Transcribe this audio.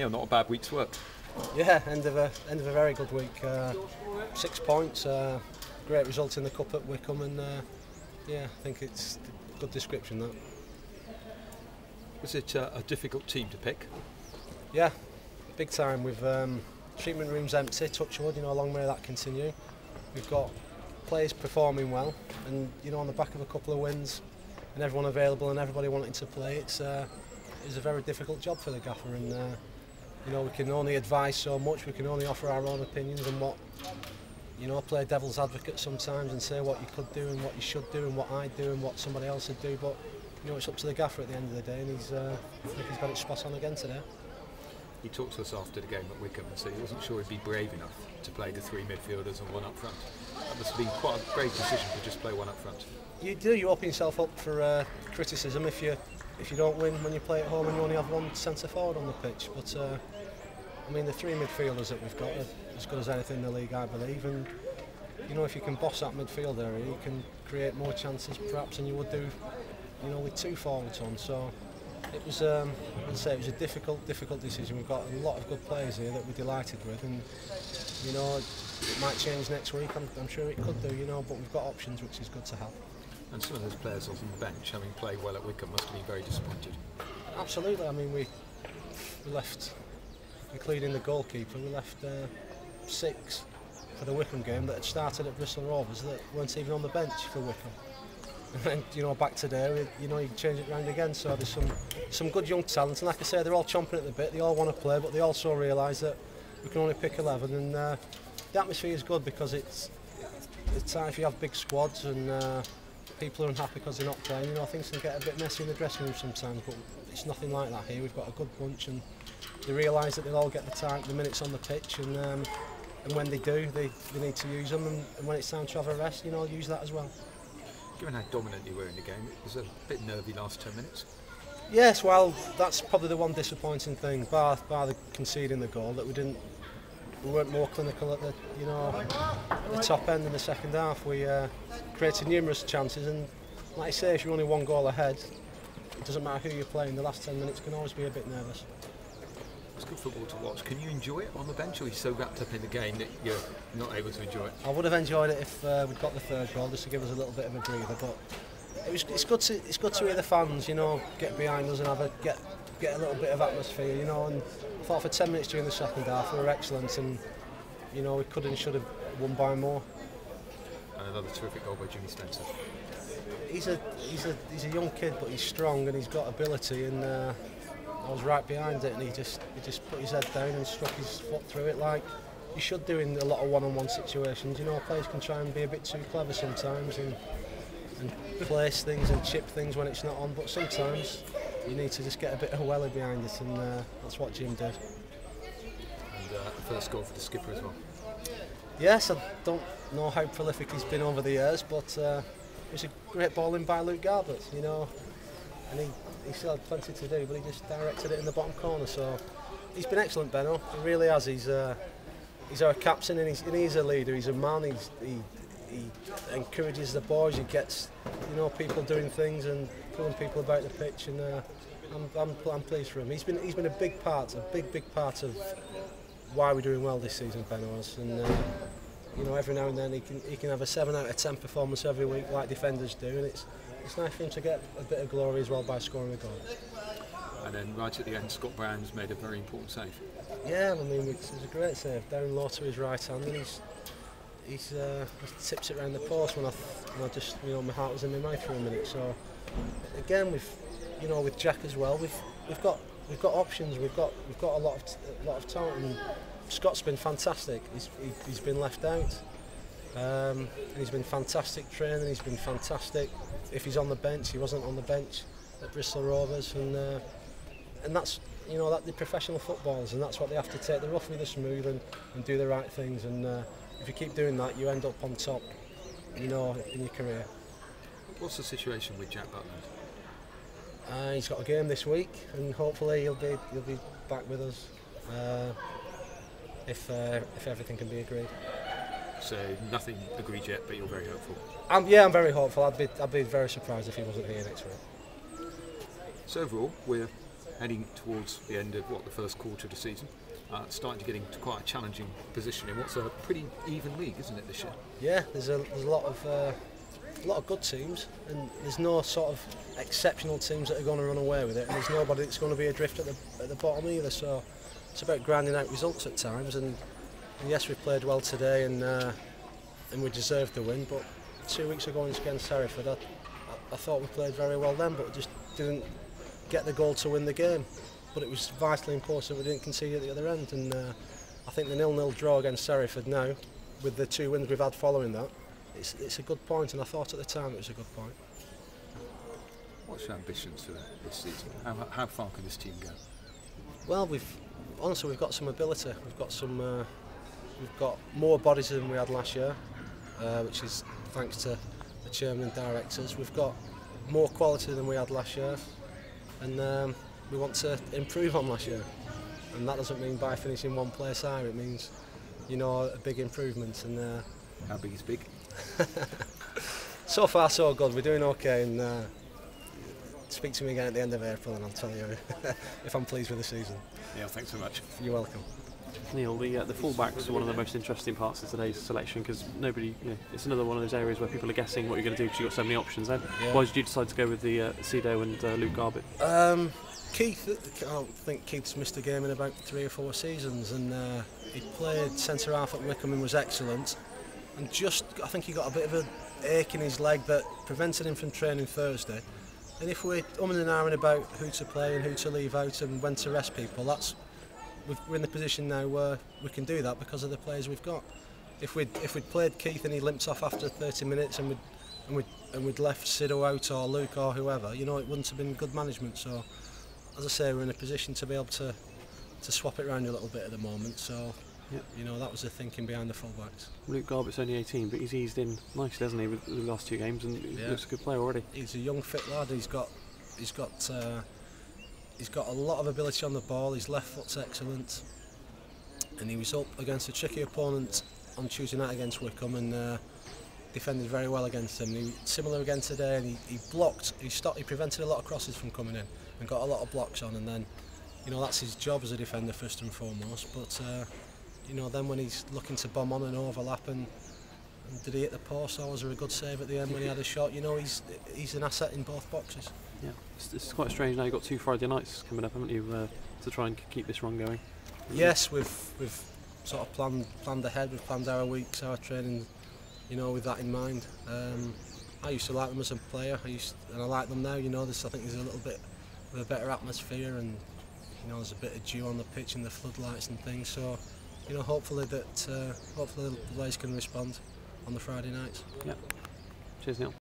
Neil, not a bad week's work. Yeah, end of a very good week. 6 points, great result in the cup at Wycombe, and yeah, I think it's a good description that. Was it a difficult team to pick? Yeah, big time. With treatment rooms empty, touch wood, long may that continue. We've got players performing well, and on the back of a couple of wins, and everyone available and everybody wanting to play, it's a very difficult job for the gaffer, and we can only advise so much, we can only offer our own opinions and what, play devil's advocate sometimes and say what you could do and what you should do and what I'd do and what somebody else would do, but it's up to the gaffer at the end of the day, and I think he's got it spot on again today. He talked to us after the game at Wycombe and said he wasn't sure he'd be brave enough to play the three midfielders and one up front. That must have been quite a brave decision to just play one up front. You do, you open yourself up for criticism if you don't win when you play at home and you only have one centre forward on the pitch, but the three midfielders that we've got are as good as anything in the league, I believe, and if you can boss that midfield area, you can create more chances perhaps than you would do with two forwards on. So it was it was a difficult decision. We've got a lot of good players here that we're delighted with, and it might change next week, I'm sure it could do, but we've got options, which is good to have. And some of those players on the bench, having played well at Wycombe, must have been very disappointed. Absolutely. We left, including the goalkeeper, we left 6 for the Wycombe game that had started at Bristol Rovers that weren't even on the bench for Wycombe. And then, back today, you change it round again. So there's some good young talent, and like I say, they're all chomping at the bit. They all want to play, but they also realise that we can only pick 11, and the atmosphere is good because it's time if you have big squads and people are unhappy because they're not playing. Things can get a bit messy in the dressing room sometimes, but it's nothing like that here. We've got a good bunch, and they realise that they'll all get the minutes on the pitch, and when they do, they need to use them, and when it's time to have a rest, use that as well. Given how dominant you were in the game, it was a bit nervy last 10 minutes. Yes, well, that's probably the one disappointing thing, bar the conceding the goal, that we weren't more clinical at the top end in the second half. We created numerous chances, and like I say, if you're only one goal ahead, it doesn't matter who you're playing, the last 10 minutes can always be a bit nervous. It's good football to watch. Can you enjoy it on the bench, or are you so wrapped up in the game that you're not able to enjoy it? I would have enjoyed it if we'd got the third goal, just to give us a little bit of a breather, but it's good to hear the fans, get behind us and get a little bit of atmosphere, and I thought for 10 minutes during the second half we were excellent, and we could and should have won by more. And another terrific goal by Jimmy Spencer. He's a young kid, but he's strong and he's got ability, and I was right behind it, and he just put his head down and struck his foot through it like you should do in a lot of one-on-one situations. Players can try and be a bit too clever sometimes and place things and chip things when it's not on, but sometimes you need to just get a bit of welly behind it, and that's what Jim did. And the first goal for the skipper as well. Yes, I don't know how prolific he's been over the years, but it was a great ball in by Luke Garbett, and he still had plenty to do, but he just directed it in the bottom corner. So he's been excellent, Benno. He really has. He's our captain, and he's a leader. He's a man. He encourages the boys. He gets people doing things and pulling people about the pitch, and I'm pleased for him. He's been a big part of why we're doing well this season, Benno. And every now and then he can have a 7 out of 10 performance every week like defenders do, and it's nice for him to get a bit of glory as well by scoring a goal. And then right at the end, Scott Brown's made a very important save. Yeah, it was a great save. Down low to his right hand, and he tips it around the post when I just my heart was in my mouth for a minute. So again, with Jack as well, we've got options. We've got a lot of talent, and Scott's been fantastic. He's been left out. And he's been fantastic training. He's been fantastic. If he's on the bench, he wasn't on the bench at Bristol Rovers, and that's that the professional footballers, and that's what they have to take the rough with the smooth and do the right things. And if you keep doing that, you end up on top, in your career. What's the situation with Jack Butland? He's got a game this week, and hopefully he'll be back with us if everything can be agreed. So nothing agreed yet, but you're very hopeful. I'm very hopeful. I'd be very surprised if he wasn't here next week. So overall, we're heading towards the end of the first quarter of the season, starting to get into quite a challenging position in what's a pretty even league, isn't it, this year? Yeah, there's a lot of good teams, and there's no sort of exceptional teams that are going to run away with it, and there's nobody that's going to be adrift at the bottom either. So it's about grinding out results at times, and yes, we played well today, and we deserved the win. But 2 weeks ago against Hereford, I thought we played very well then, but just didn't get the goal to win the game. But it was vitally important we didn't concede at the other end, and I think the 0-0 draw against Hereford now, with the 2 wins we've had following that, it's a good point, and I thought at the time it was a good point. What's your ambitions for this season? How far can this team go? Well, honestly we've got some ability. We've got more bodies than we had last year, which is thanks to the chairman and directors. We've got more quality than we had last year, and we want to improve on last year. And that doesn't mean by finishing one place higher. It means, a big improvement. And how big is big? So far so good. We're doing okay, and speak to me again at the end of April and I'll tell you if I'm pleased with the season. Yeah, thanks so much. You're welcome. Neil, the fullbacks are one of the most interesting parts of today's selection, because nobody, it's another one of those areas where people are guessing what you're going to do because you've got so many options then. Yeah. Why did you decide to go with the Cedo and Luke Garbett? Keith, I don't think Keith's missed a game in about 3 or 4 seasons, and he played centre half at Wycombe and was excellent, and I think he got a bit of an ache in his leg that prevented him from training Thursday. And if we're umming and ahhing about who to play and who to leave out and when to rest people, we're in the position now where we can do that because of the players we've got. If we'd played Keith and he limped off after 30 minutes and we'd left Sido out or Luke or whoever, it wouldn't have been good management. So, as I say, we're in a position to be able to swap it around a little bit at the moment. So, yep. That was the thinking behind the fullbacks. Luke Garbett's only 18, but he's eased in nicely, hasn't he, with the last 2 games, and he looks a good player already. He's a young, fit lad. He's got a lot of ability on the ball. His left foot's excellent, and he was up against a tricky opponent on Tuesday night against Wycombe and defended very well against him. And similar again today, and he blocked. He prevented a lot of crosses from coming in and got a lot of blocks on. And then, that's his job as a defender first and foremost. But then when he's looking to bomb on and overlap, and did he hit the post, or was there a good save at the end when he had a shot? He's an asset in both boxes. Yeah, it's quite strange now. You've got 2 Friday nights coming up, haven't you, to try and keep this run going? Yes, we've sort of planned ahead. We've planned our weeks, our training, with that in mind. I used to like them as a player, and I like them now. I think there's a little bit of a better atmosphere, and there's a bit of dew on the pitch and the floodlights and things. So, hopefully the players can respond on the Friday nights. Yeah. Cheers, Neil.